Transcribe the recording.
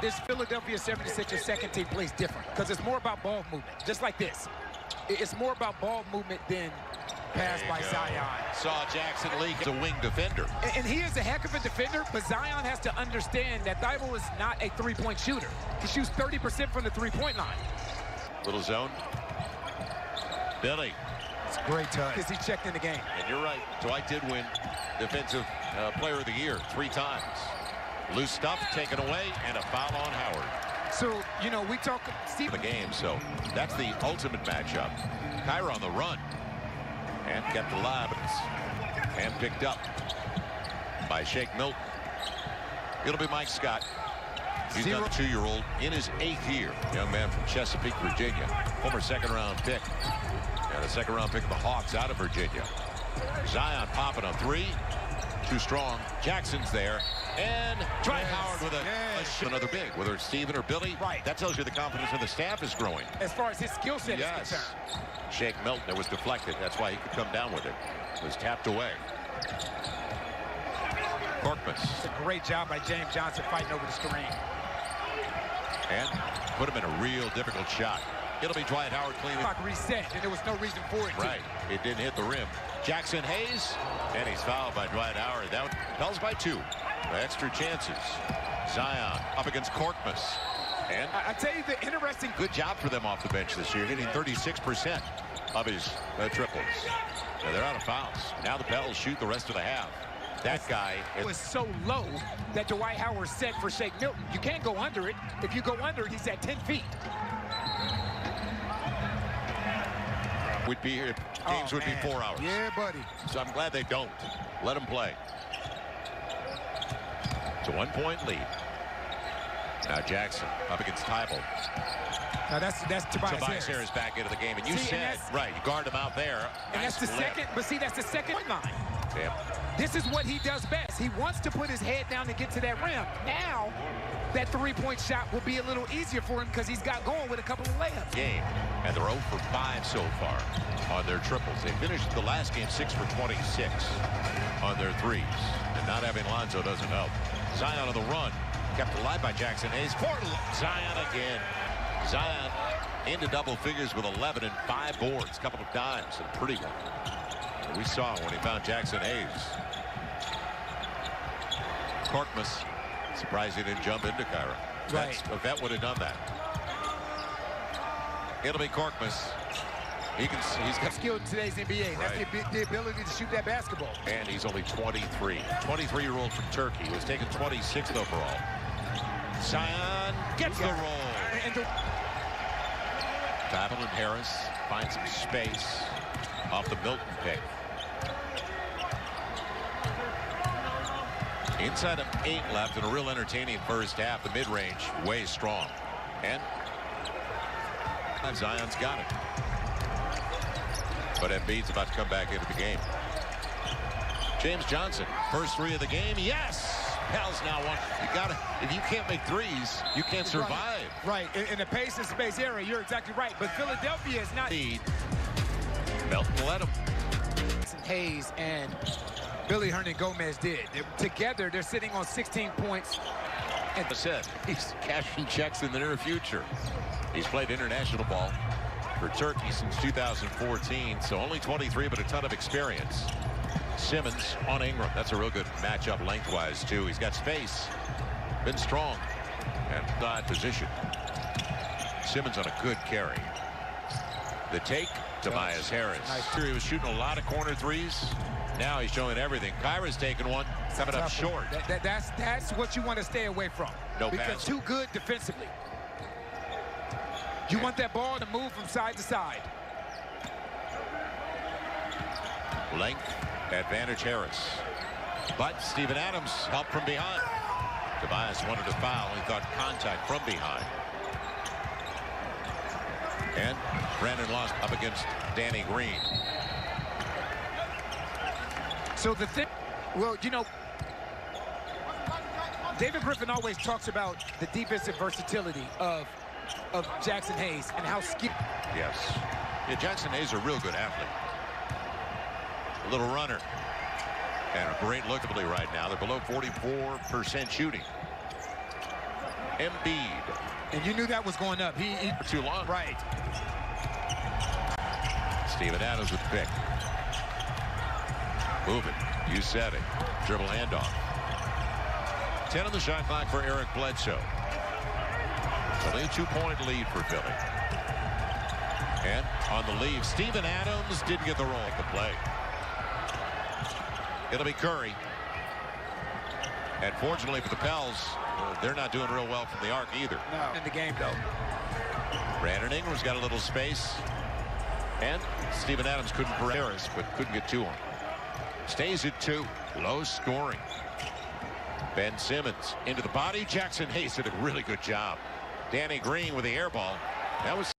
this Philadelphia 76ers second team plays different because it's more about ball movement, just like this. It's more about ball movement than pass by Zion. Saw Jackson leak as a wing defender. And he is a heck of a defender, but Zion has to understand that Thibault is not a three-point shooter. He shoots 30% from the three-point line. Little zone. Billy. It's a great touch. Because he checked in the game. And you're right. Dwight did win Defensive Player of the Year 3 times. Loose stuff taken away and a foul on Howard. So, you know, we talk Steve the game, so that's the ultimate matchup. Kyra on the run. And kept alive and picked up by Shake Milton. It'll be Mike Scott. He's got a 2-year-old in his 8th year. Young man from Chesapeake, Virginia. Former second-round pick. And a second-round pick of the Hawks out of Virginia. Zion popping on 3. Too strong. Jackson's there. And Dwight Howard with another big. Whether it's Steven or Billy, that tells you the confidence of the staff is growing. As far as his skill set is concerned. Shake Milton, it was deflected. That's why he could come down with it. It was tapped away. Korkmaz. It's a great job by James Johnson fighting over the screen. And put him in a real difficult shot. It'll be Dwight Howard cleaning. Reset, and there was no reason for it. Right. It didn't hit the rim. Jackson Hayes, and he's fouled by Dwight Howard. That Pels by 2. Extra chances. Zion up against Korkmaz. And I tell you, the interesting. Good job for them off the bench this year, hitting 36% of his triples. Now they're out of fouls. Now the Pels shoot the rest of the half. That guy was so low that Dwight Howard set for Shake Milton. You can't go under it. If you go under it, he's at 10 feet. Would be here. Games would be 4 hours. Yeah, buddy. So I'm glad they don't. Let them play. It's a 1-point lead. Now Jackson up against Thibault. Now that's Tobias Harris back into the game. And you said, right, you guard him out there. And that's the second, but see, that's the second line. Damn. This is what he does best. He wants to put his head down and get to that rim. Now, that 3-point shot will be a little easier for him because he's got going with a couple of layups. Game. And they're 0 for 5 so far on their triples. They finished the last game 6 for 26 on their threes. And not having Lonzo doesn't help. Zion on the run. Kept alive by Jackson Hayes. Zion again. Zion into double figures with 11 and 5 boards. Couple of dimes and a pretty one. We saw when he found Jackson Hayes. Korkmaz. Surprised he didn't jump into Kyra. Right. A vet would have done that. It'll be Korkmaz. He's got skill in today's NBA. That's the ability to shoot that basketball. And he's only 23. 23-year-old from Turkey. He was taken 26th overall. Zion gets the roll. Thibault and Harris find some space off the Milton pick. Inside of 8 left and a real entertaining first half. The mid-range way strong. And Zion's got it. But Embiid's about to come back into the game. James Johnson, first 3 of the game. Yes! Pels now one. You gotta, if you can't make threes, you can't survive. Right. In the pace and space area, you're exactly right. But Philadelphia is not. Melton let him. Hayes and Billy Hernangomez did. Together, they're sitting on 16 points. And I said, he's cashing checks in the near future. He's played international ball for Turkey since 2014, so only 23, but a ton of experience. Simmons on Ingram. That's a real good matchup lengthwise, too. He's got space. Been strong. And side position. Simmons on a good carry. The take, Tobias Harris. Nice. He was shooting a lot of corner threes. Now he's showing everything. Kyra's taking one. Coming up short. That's what you want to stay away from. No because pass. Too good defensively. You want that ball to move from side to side. Length. Advantage Harris. But Steven Adams helped from behind. Tobias wanted to foul. He thought contact from behind. And Brandon lost up against Danny Green. So the thing, well, you know, David Griffin always talks about the defensive versatility of Jackson Hayes and how skilled. Yes. Yeah, Jackson Hayes is a real good athlete. A little runner. And a great look right now. They're below 44% shooting. Embiid. And you knew that was going up. He Too long. right. Steven Adams with the pick. Move it. You said it. Dribble handoff. 10 on the shot clock for Eric Bledsoe. Only a 2-point lead for Philly. And on the leave, Steven Adams didn't get the roll to play. It'll be Curry. And fortunately for the Pels, they're not doing real well from the arc either. No. In the game, though. Brandon Ingram's got a little space. And Steven Adams couldn't Harris, but couldn't get to him. Stays at 2. Low scoring. Ben Simmons into the body. Jackson Hayes did a really good job. Danny Green with the air ball. That was